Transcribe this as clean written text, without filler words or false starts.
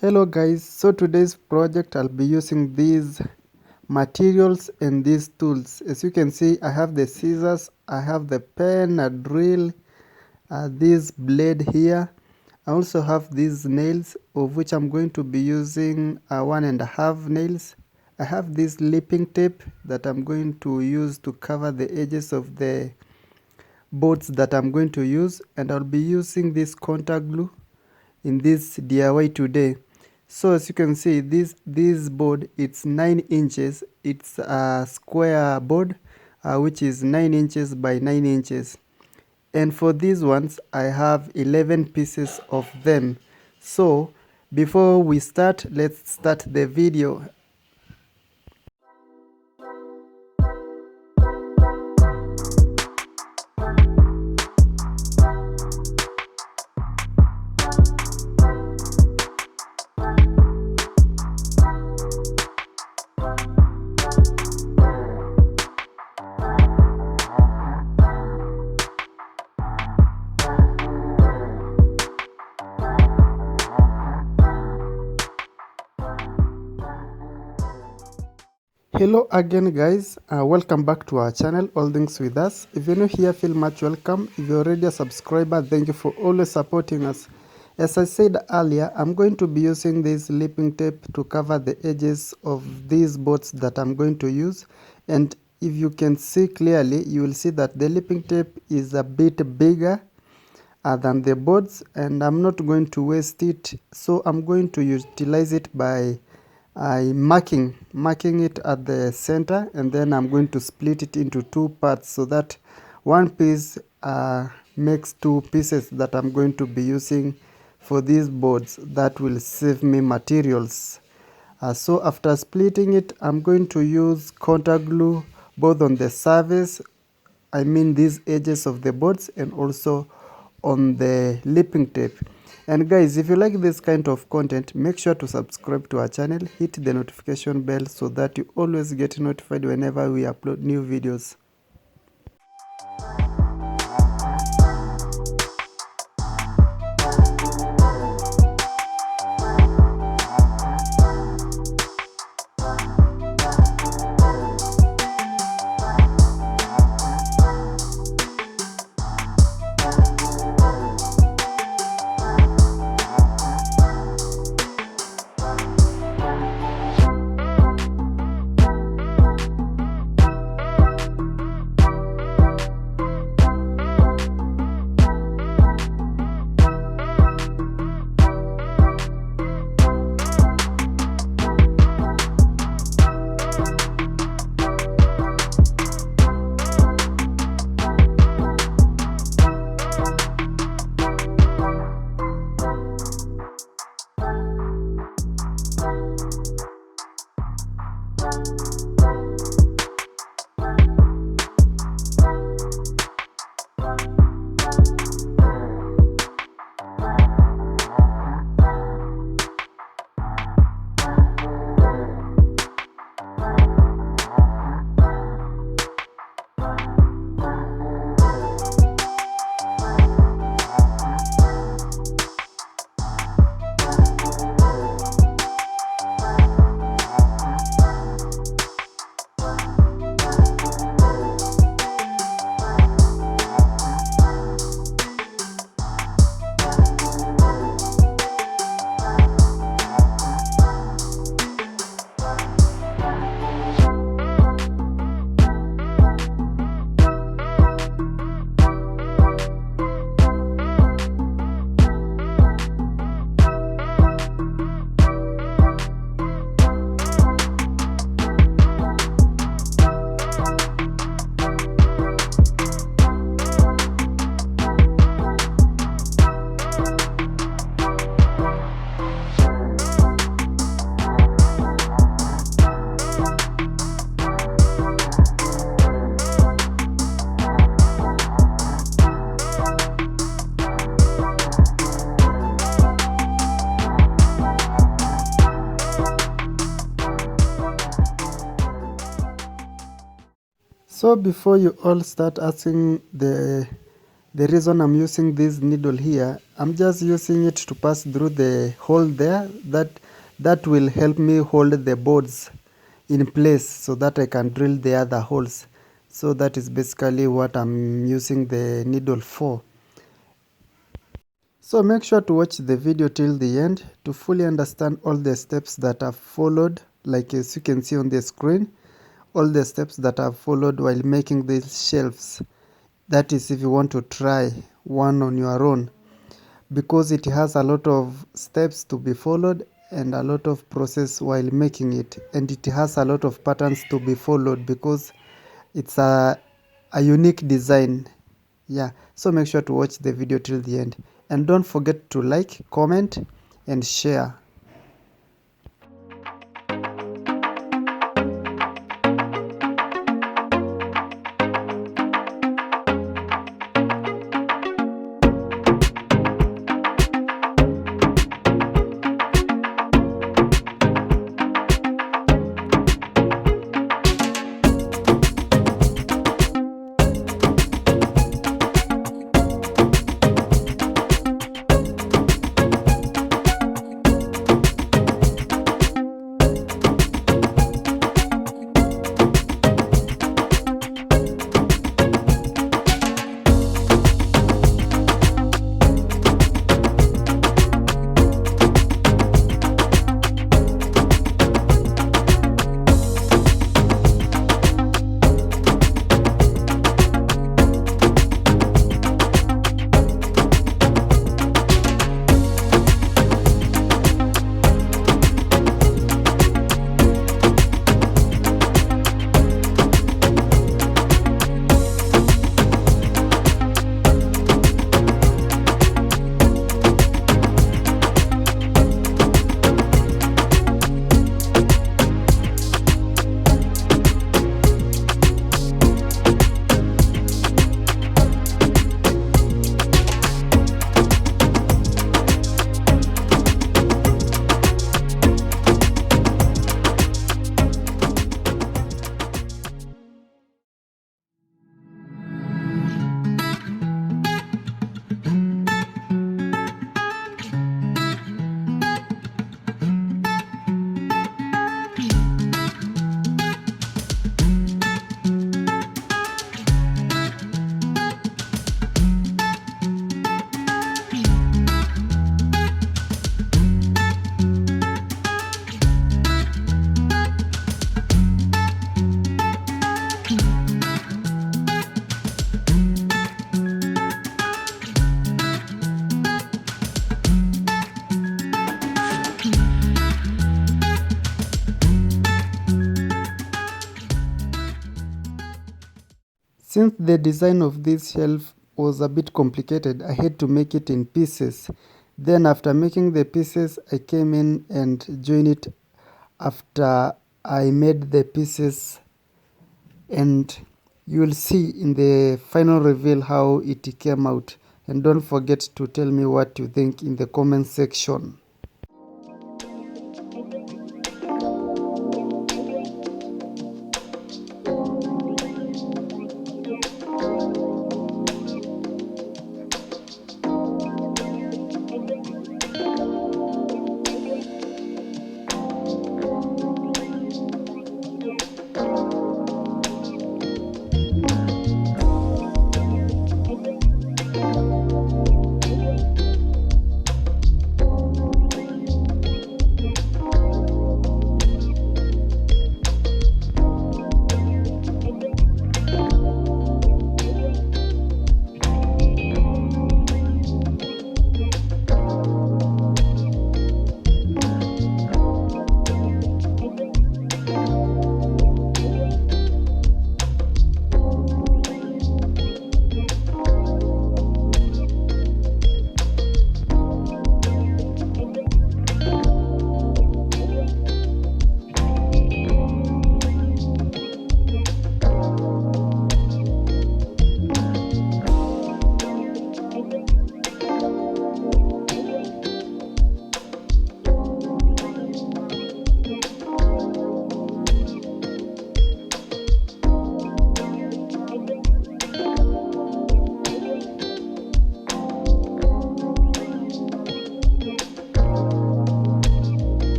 Hello guys, so today's project I'll be using these materials and these tools. As you can see, I have the scissors, I have the pen, a drill, this blade here. I also have these nails, of which I'm going to be using 1.5 nails. I have this lipping tape that I'm going to use to cover the edges of the boards that I'm going to use, and I'll be using this contact glue in this DIY today. So as you can see, this board, it's 9 inches. It's a square board which is 9 inches by 9 inches, and for these ones I have 11 pieces of them. So before we start, let's start the video. Hello again guys, welcome back to our channel All Things With Us. If you're new here, feel much welcome. If you're already a subscriber, thank you for always supporting us. As I said earlier, I'm going to be using this lipping tape to cover the edges of these boards that I'm going to use, and if you can see clearly, you will see that the lipping tape is a bit bigger than the boards, and I'm not going to waste it, so I'm going to utilize it by marking it at the center, and then I'm going to split it into two parts so that one piece makes two pieces that I'm going to be using for these boards. That will save me materials. So after splitting it, I'm going to use contact glue both on the surface, I mean these edges of the boards, and also on the lipping tape. And guys, if you like this kind of content, make sure to subscribe to our channel, hit the notification bell so that you always get notified whenever we upload new videos. So before you all start asking the The reason I'm using this needle here, I'm just using it to pass through the hole there. That will help me hold the boards in place so that I can drill the other holes. So that is basically what I'm using the needle for. So make sure to watch the video till the end to fully understand all the steps that I've followed, like as you can see on the screen, all the steps that I've followed while making these shelves. That is if you want to try one on your own, because it has a lot of steps to be followed and a lot of process while making it, and it has a lot of patterns to be followed because it's a unique design. Yeah, so make sure to watch the video till the end, and don't forget to like, comment and share. Since the design of this shelf was a bit complicated, I had to make it in pieces. Then after making the pieces, I came in and joined it after I made the pieces, and you will see in the final reveal how it came out. And don't forget to tell me what you think in the comment section.